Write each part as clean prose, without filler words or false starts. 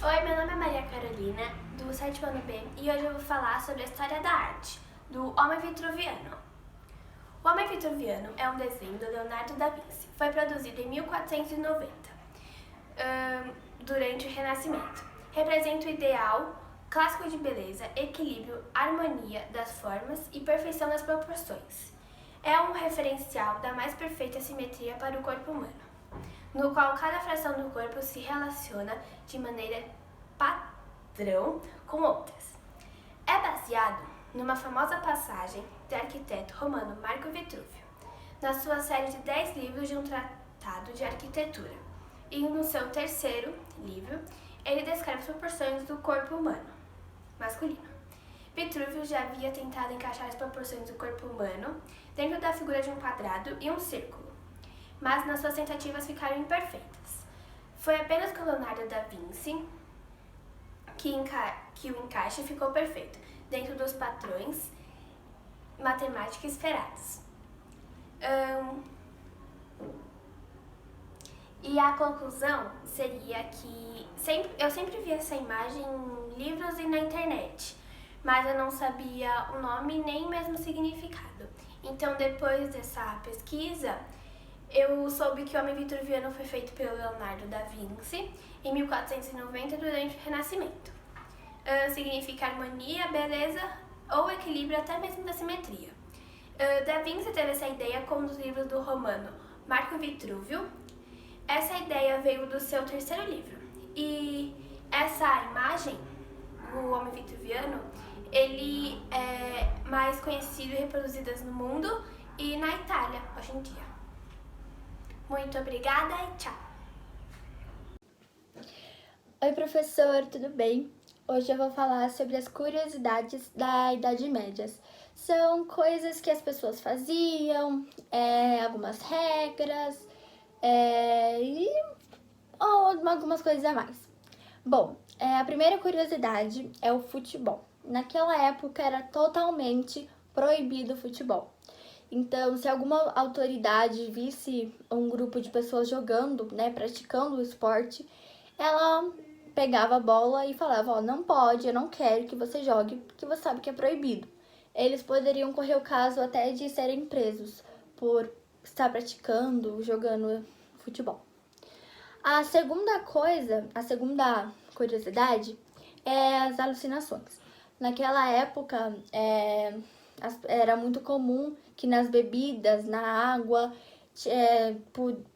Oi, meu nome é Maria Carolina, do 7º ano B, e hoje eu vou falar sobre a história da arte, do Homem Vitruviano. O Homem Vitruviano é um desenho do Leonardo da Vinci. Foi produzido em 1490, durante o Renascimento. Representa o ideal clássico de beleza, equilíbrio, harmonia das formas e perfeição das proporções. É um referencial da mais perfeita simetria para o corpo humano, no qual cada fração do corpo se relaciona de maneira padrão com outras. É baseado numa famosa passagem do arquiteto romano Marco Vitruvio, na sua série de 10 livros de um tratado de arquitetura. E no seu terceiro livro, ele descreve as proporções do corpo humano, masculino. Vitruvio já havia tentado encaixar as proporções do corpo humano dentro da figura de um quadrado e um círculo, mas nas suas tentativas ficaram imperfeitas. Foi apenas com Leonardo da Vinci que o encaixe ficou perfeito, dentro dos padrões matemáticos esperados. E a conclusão seria que eu sempre vi essa imagem em livros e na internet, mas eu não sabia o nome nem mesmo o significado. Então, depois dessa pesquisa, eu soube que o Homem Vitruviano foi feito pelo Leonardo da Vinci em 1490 durante o Renascimento. Significa harmonia, beleza ou equilíbrio, até mesmo da simetria. Da Vinci teve essa ideia com os livros do romano Marco Vitruvio. Essa ideia veio do seu terceiro livro. E essa imagem, o Homem Vitruviano, ele é mais conhecido e reproduzido no mundo e na Itália, hoje em dia. Muito obrigada e tchau! Oi, professor, tudo bem? Hoje eu vou falar sobre as curiosidades da Idade Média. São coisas que as pessoas faziam, algumas regras e algumas coisas a mais. Bom, a primeira curiosidade é o futebol. Naquela época era totalmente proibido o futebol. Então, se alguma autoridade visse um grupo de pessoas jogando, praticando o esporte, ela pegava a bola e falava, não pode, eu não quero que você jogue, porque você sabe que é proibido. Eles poderiam correr o caso até de serem presos por estar praticando, jogando futebol. A segunda curiosidade é as alucinações. Naquela época, era muito comum que nas bebidas, na água,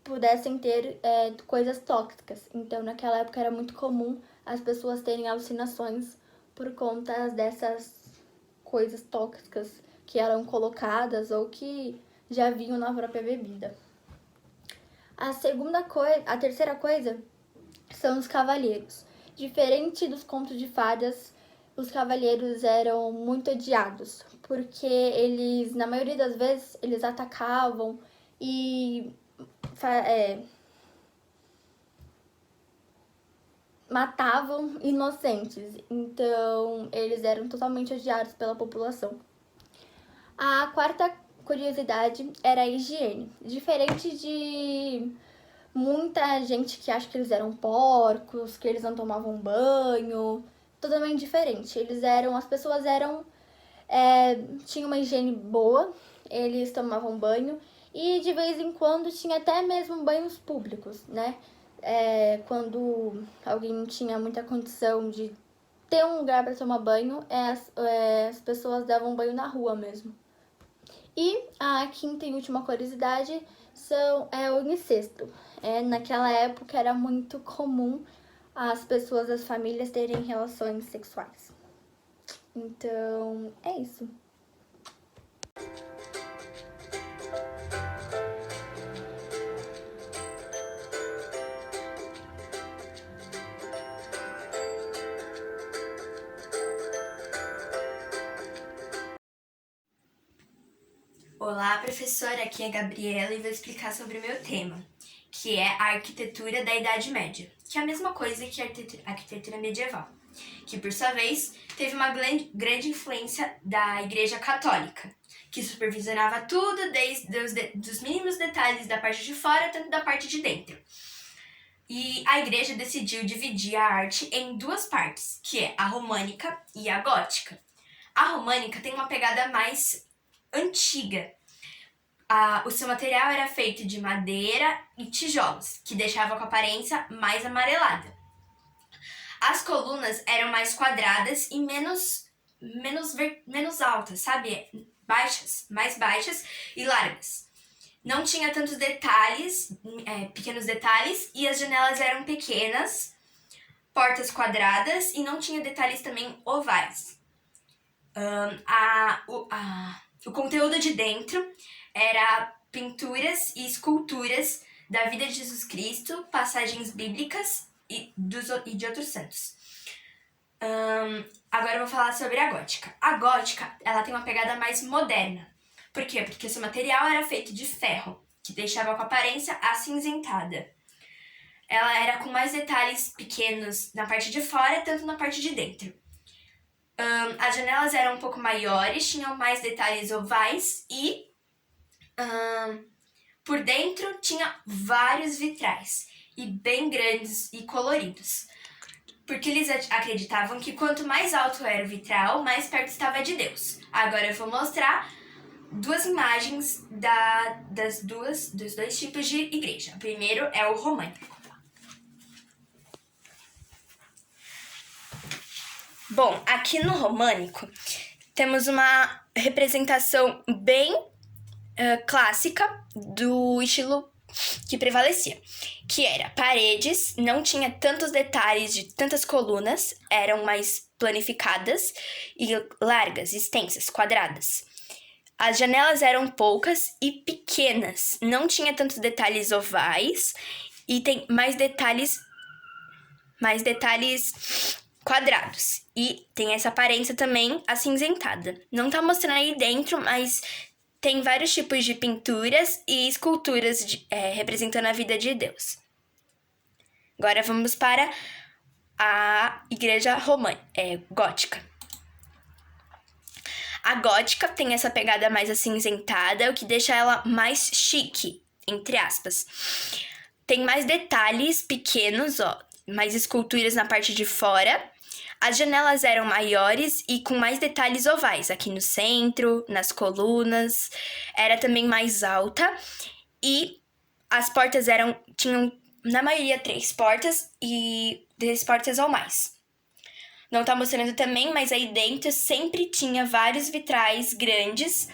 pudessem ter coisas tóxicas. Então, naquela época era muito comum as pessoas terem alucinações por conta dessas coisas tóxicas que eram colocadas ou que já vinham na própria bebida. A terceira coisa são os cavalheiros. Diferente dos contos de fadas, os cavalheiros eram muito odiados, porque eles, na maioria das vezes, eles atacavam e matavam inocentes. Então, eles eram totalmente odiados pela população. A quarta curiosidade era a higiene. Diferente de muita gente que acha que eles eram porcos, que eles não tomavam banho, totalmente diferente. As pessoas tinham uma higiene boa, eles tomavam banho e de vez em quando tinha até mesmo banhos públicos, quando alguém não tinha muita condição de ter um lugar para tomar banho, as pessoas davam banho na rua mesmo. E a quinta e última curiosidade é o incesto. Naquela época era muito comum as famílias terem relações sexuais. Então, é isso. Olá, professora, aqui é a Gabriela e vou explicar sobre o meu tema, que é a arquitetura da Idade Média, que é a mesma coisa que a arquitetura medieval, que por sua vez teve uma grande influência da Igreja Católica, que supervisionava tudo desde os mínimos detalhes da parte de fora, tanto da parte de dentro. E a igreja decidiu dividir a arte em duas partes, que é a românica e a gótica. A românica tem uma pegada mais antiga. O seu material era feito de madeira e tijolos, que deixava com a aparência mais amarelada. As colunas eram mais quadradas e menos altas, sabe? Mais baixas e largas. Não tinha tantos detalhes, pequenos detalhes, e as janelas eram pequenas, portas quadradas e não tinha detalhes também ovais. O conteúdo de dentro era pinturas e esculturas da vida de Jesus Cristo, passagens bíblicas e de outros santos. Agora eu vou falar sobre a gótica. A gótica, ela tem uma pegada mais moderna. Por quê? Porque seu material era feito de ferro, que deixava com a aparência acinzentada. Ela era com mais detalhes pequenos na parte de fora, tanto na parte de dentro. As janelas eram um pouco maiores, tinham mais detalhes ovais e por dentro tinha vários vitrais, e bem grandes e coloridos. Porque eles acreditavam que quanto mais alto era o vitral, mais perto estava de Deus. Agora eu vou mostrar duas imagens dos dois tipos de igreja. O primeiro é o românico. Bom, aqui no românico temos uma representação bem clássica do estilo que prevalecia, que era paredes, não tinha tantos detalhes de tantas colunas, eram mais planificadas e largas, extensas, quadradas. As janelas eram poucas e pequenas, não tinha tantos detalhes ovais e tem mais detalhes quadrados. E tem essa aparência também acinzentada. Não tá mostrando aí dentro, mas tem vários tipos de pinturas e esculturas representando a vida de Deus. Agora vamos para a igreja gótica. A gótica tem essa pegada mais acinzentada, o que deixa ela mais chique, entre aspas. Tem mais detalhes pequenos, mais esculturas na parte de fora. As janelas eram maiores e com mais detalhes ovais, aqui no centro, nas colunas. Era também mais alta e as portas tinham, na maioria, 3 portas e 10 portas ou mais. Não tá mostrando também, mas aí dentro sempre tinha vários vitrais grandes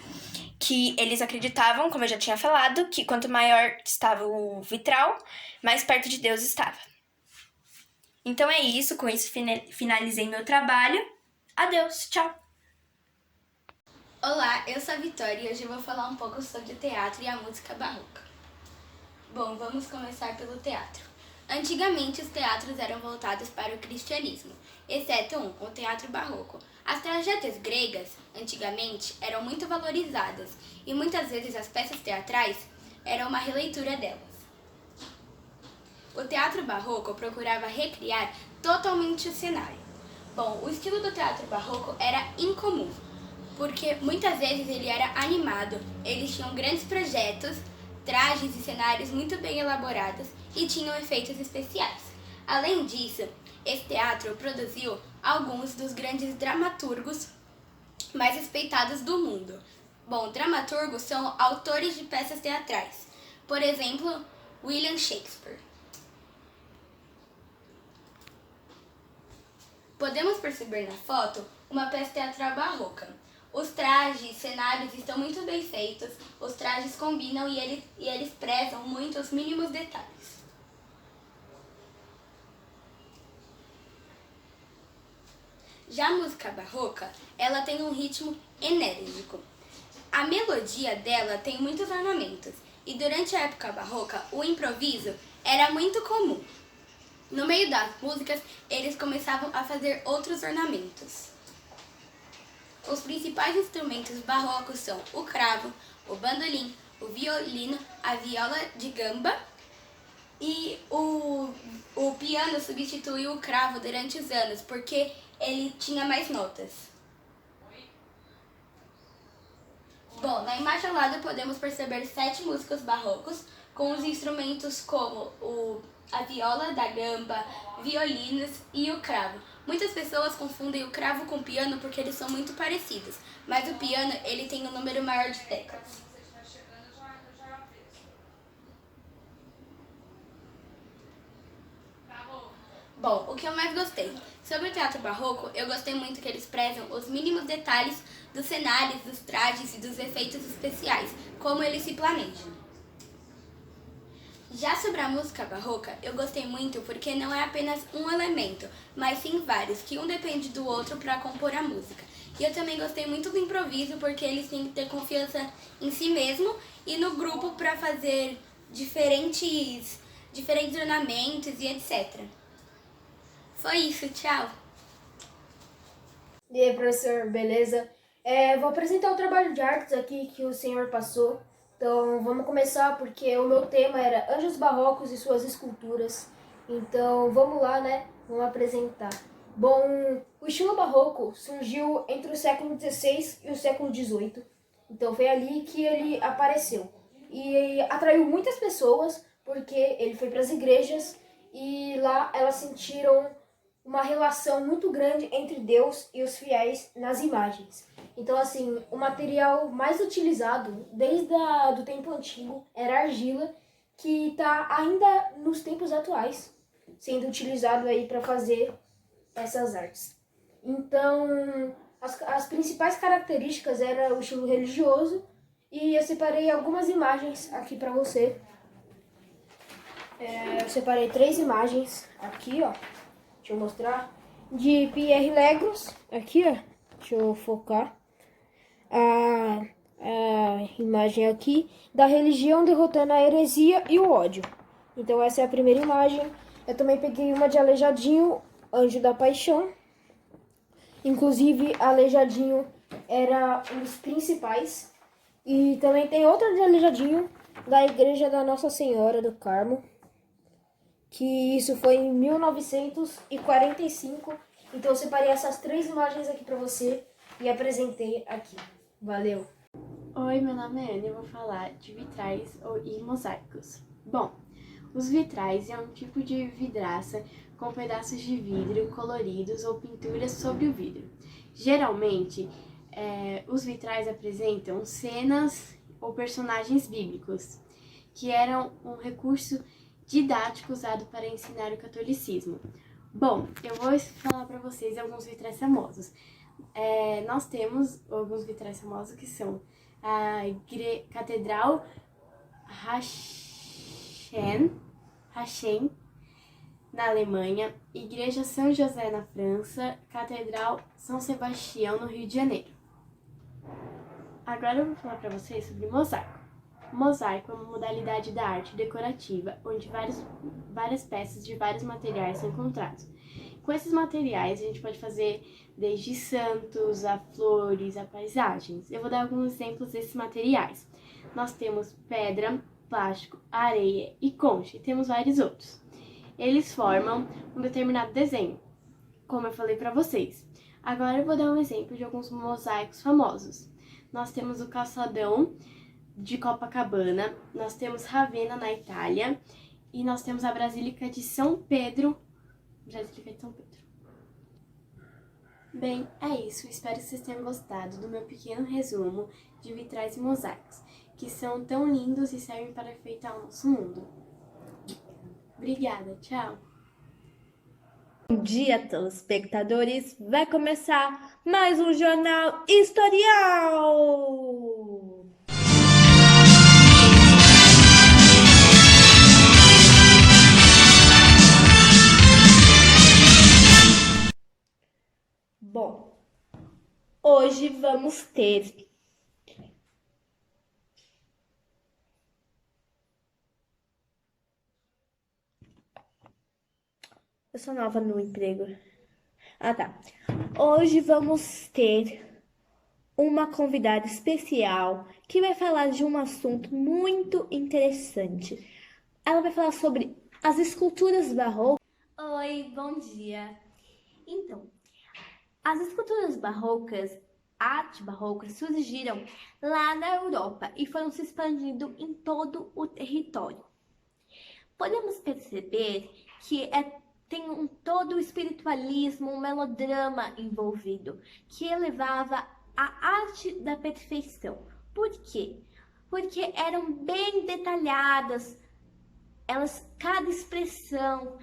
que eles acreditavam, como eu já tinha falado, que quanto maior estava o vitral, mais perto de Deus estava. Então é isso, com isso finalizei meu trabalho. Adeus, tchau! Olá, eu sou a Vitória e hoje eu vou falar um pouco sobre o teatro e a música barroca. Bom, vamos começar pelo teatro. Antigamente, os teatros eram voltados para o cristianismo, exceto o teatro barroco. As tragédias gregas, antigamente, eram muito valorizadas e muitas vezes as peças teatrais eram uma releitura delas. O teatro barroco procurava recriar totalmente o cenário. Bom, o estilo do teatro barroco era incomum, porque muitas vezes ele era animado, eles tinham grandes projetos, trajes e cenários muito bem elaborados e tinham efeitos especiais. Além disso, esse teatro produziu alguns dos grandes dramaturgos mais respeitados do mundo. Bom, dramaturgos são autores de peças teatrais. Por exemplo, William Shakespeare. Podemos perceber na foto uma peça teatral barroca. Os trajes, cenários estão muito bem feitos, os trajes combinam e eles prezam muito os mínimos detalhes. Já a música barroca, ela tem um ritmo enérgico. A melodia dela tem muitos ornamentos e durante a época barroca, o improviso era muito comum. No meio das músicas, eles começavam a fazer outros ornamentos. Os principais instrumentos barrocos são o cravo, o bandolim, o violino, a viola de gamba e o piano substituiu o cravo durante os anos porque ele tinha mais notas. Bom, na imagem ao lado podemos perceber 7 músicos barrocos com os instrumentos como a viola da gamba, violinos e o cravo. Muitas pessoas confundem o cravo com o piano porque eles são muito parecidos, mas o piano ele tem um número maior de teclas. Bom, o que eu mais gostei? Sobre o teatro barroco, eu gostei muito que eles prezam os mínimos detalhes dos cenários, dos trajes e dos efeitos especiais, como eles se planejam. Já sobre a música barroca, eu gostei muito porque não é apenas um elemento, mas sim vários, que um depende do outro para compor a música. E eu também gostei muito do improviso porque eles têm que ter confiança em si mesmo e no grupo para fazer diferentes ornamentos e etc. Foi isso, tchau! E aí, professor, beleza? Vou apresentar o trabalho de artes aqui que o senhor passou. Então, vamos começar porque o meu tema era Anjos Barrocos e suas esculturas. Então, vamos lá, né? Vamos apresentar. Bom, o estilo barroco surgiu entre o século XVI e o século XVIII. Então, foi ali que ele apareceu. E atraiu muitas pessoas porque ele foi para as igrejas e lá elas sentiram uma relação muito grande entre Deus e os fiéis nas imagens. Então, assim, o material mais utilizado desde do tempo antigo era a argila, que está ainda nos tempos atuais sendo utilizado aí para fazer essas artes. Então, as principais características eram o estilo religioso e eu separei algumas imagens aqui para você. Eu separei 3 imagens aqui, ó. Deixa eu mostrar. De Pierre Legros. Aqui, ó. Deixa eu focar. A imagem aqui da religião derrotando a heresia e o ódio. Então essa é a primeira imagem. Eu também peguei uma de Aleijadinho, Anjo da Paixão. Inclusive, Aleijadinho era um dos principais. E também tem outra de Aleijadinho, da Igreja da Nossa Senhora do Carmo, que isso foi em 1945. Então eu separei essas 3 imagens aqui para você e apresentei aqui. Valeu! Oi, meu nome é Ana e eu vou falar de vitrais e mosaicos. Bom, os vitrais é um tipo de vidraça com pedaços de vidro coloridos ou pinturas sobre o vidro. Geralmente, os vitrais apresentam cenas ou personagens bíblicos, que eram um recurso didático usado para ensinar o catolicismo. Bom, eu vou falar para vocês alguns vitrais famosos. Nós temos alguns vitrais famosos que são a Catedral Rachen, na Alemanha, Igreja São José na França, Catedral São Sebastião no Rio de Janeiro. Agora eu vou falar para vocês sobre mosaico. Mosaico é uma modalidade da arte decorativa onde várias peças de vários materiais são encontrados. Com esses materiais a gente pode fazer desde santos, a flores, a paisagens. Eu vou dar alguns exemplos desses materiais. Nós temos pedra, plástico, areia e concha, e temos vários outros. Eles formam um determinado desenho, como eu falei para vocês. Agora eu vou dar um exemplo de alguns mosaicos famosos. Nós temos o Calçadão de Copacabana, nós temos Ravenna na Itália e nós temos a Basílica de São Pedro. Bem, é isso. Espero que vocês tenham gostado do meu pequeno resumo de vitrais e mosaicos, que são tão lindos e servem para enfeitar o nosso mundo. Obrigada, tchau! Bom dia, telespectadores! Vai começar mais um Jornal Historial! Bom, hoje vamos ter Eu sou nova no emprego. Tá. Hoje vamos ter uma convidada especial que vai falar de um assunto muito interessante. Ela vai falar sobre as esculturas barrocas. Oi, bom dia. Então, as esculturas barrocas, arte barroca surgiram lá na Europa e foram se expandindo em todo o território. Podemos perceber que tem todo o espiritualismo, um melodrama envolvido, que elevava a arte da perfeição. Por quê? Porque eram bem detalhadas, cada expressão,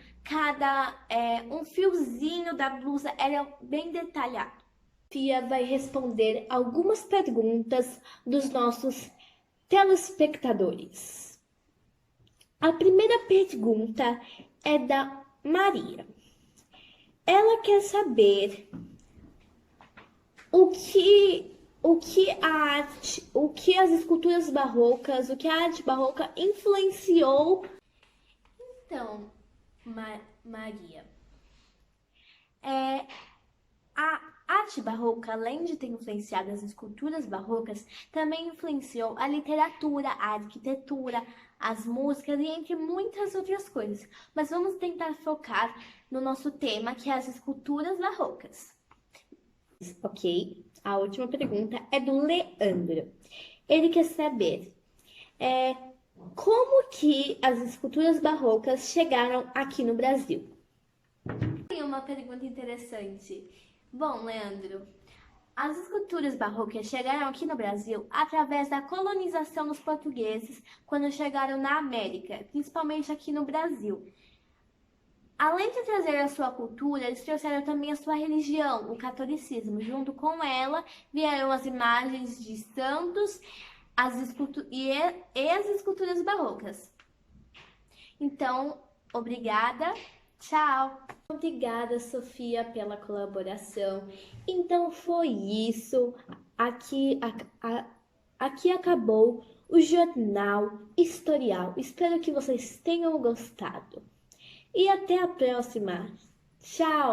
um fiozinho da blusa era bem detalhado. A Fia vai responder algumas perguntas dos nossos telespectadores. A primeira pergunta é da Maria. Ela quer saber o que as esculturas barrocas, o que a arte barroca influenciou. Então, Maria, a arte barroca, além de ter influenciado as esculturas barrocas, também influenciou a literatura, a arquitetura, as músicas e entre muitas outras coisas. Mas vamos tentar focar no nosso tema, que é as esculturas barrocas. Ok, a última pergunta é do Leandro. Ele quer saber como que as esculturas barrocas chegaram aqui no Brasil. Tem uma pergunta interessante. Bom, Leandro, as esculturas barrocas chegaram aqui no Brasil através da colonização dos portugueses quando chegaram na América, principalmente aqui no Brasil. Além de trazer a sua cultura, eles trouxeram também a sua religião, o catolicismo. Junto com ela vieram as imagens de santos e as esculturas barrocas. Então, obrigada. Tchau! Obrigada, Sofia, pela colaboração. Então foi isso. Aqui acabou o Jornal Historial. Espero que vocês tenham gostado. E até a próxima. Tchau!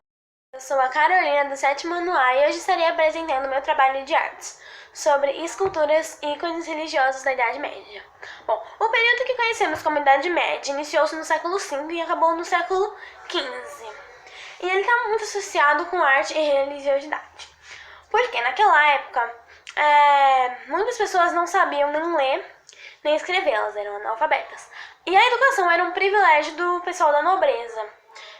Eu sou a Carolina, do 7º ano A, e hoje estarei apresentando meu trabalho de artes sobre esculturas e ícones religiosos da Idade Média. Bom, o período que conhecemos como Idade Média iniciou-se no século V e acabou no século XV. E ele está muito associado com arte e religiosidade. Porque naquela época, muitas pessoas não sabiam nem ler nem escrever, elas eram analfabetas. E a educação era um privilégio do pessoal da nobreza.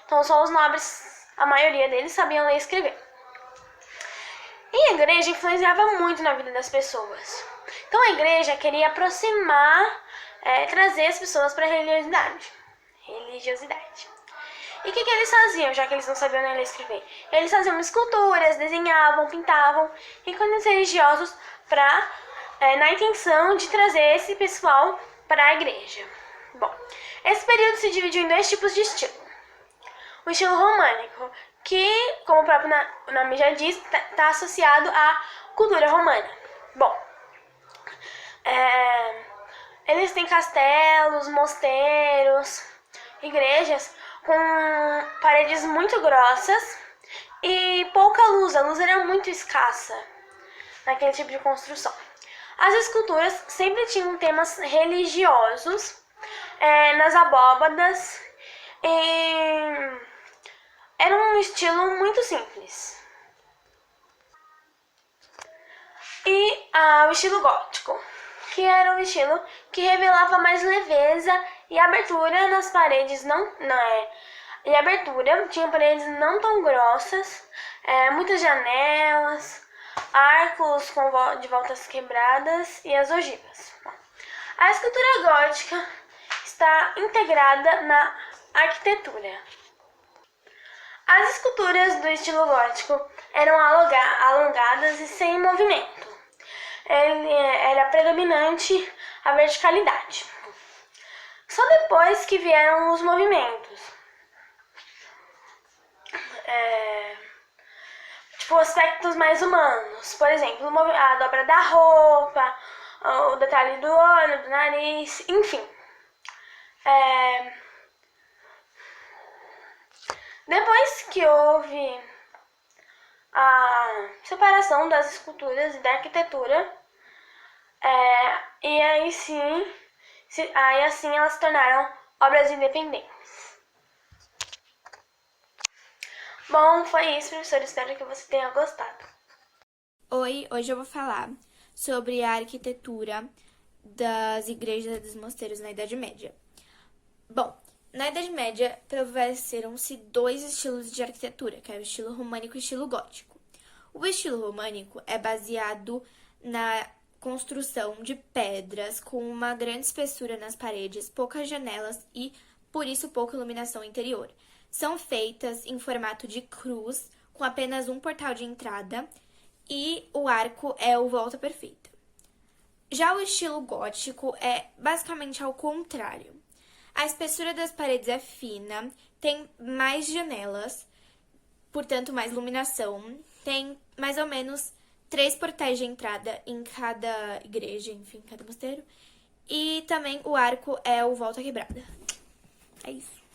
Então só os nobres, a maioria deles, sabiam ler e escrever. E a igreja influenciava muito na vida das pessoas. Então a igreja queria aproximar, trazer as pessoas para a religiosidade. E o que eles faziam, já que eles não sabiam nem ler e escrever? Eles faziam esculturas, desenhavam, pintavam ícones religiosos na intenção de trazer esse pessoal para a igreja. Bom, esse período se dividiu em dois tipos de estilo. O estilo românico, que, como o próprio nome já diz, está associado à cultura romana. Bom, eles têm castelos, mosteiros, igrejas com paredes muito grossas e pouca luz. A luz era muito escassa naquele tipo de construção. As esculturas sempre tinham temas religiosos nas abóbadas e era um estilo muito simples. E o estilo gótico, que era um estilo que revelava mais leveza e abertura nas paredes, e abertura, tinha paredes não tão grossas, muitas janelas, arcos de voltas quebradas e as ogivas. A escultura gótica está integrada na arquitetura. As esculturas do estilo gótico eram alongadas e sem movimento. Era predominante a verticalidade. Só depois que vieram os movimentos. Tipo, aspectos mais humanos. Por exemplo, a dobra da roupa, o detalhe do olho, do nariz, enfim. Depois que houve a separação das esculturas e da arquitetura, e aí assim elas se tornaram obras independentes. Bom, foi isso, professor. Espero que você tenha gostado. Oi, hoje eu vou falar sobre a arquitetura das igrejas e dos mosteiros na Idade Média. Bom, na Idade Média prevaleceram-se dois estilos de arquitetura, que é o estilo românico e o estilo gótico. O estilo românico é baseado na construção de pedras com uma grande espessura nas paredes, poucas janelas e, por isso, pouca iluminação interior. São feitas em formato de cruz, com apenas um portal de entrada, e o arco é o volta perfeita. Já o estilo gótico é basicamente ao contrário. A espessura das paredes é fina, tem mais janelas, portanto mais iluminação, tem mais ou menos 3 portais de entrada em cada igreja, enfim, cada mosteiro, e também o arco é o volta quebrada. É isso.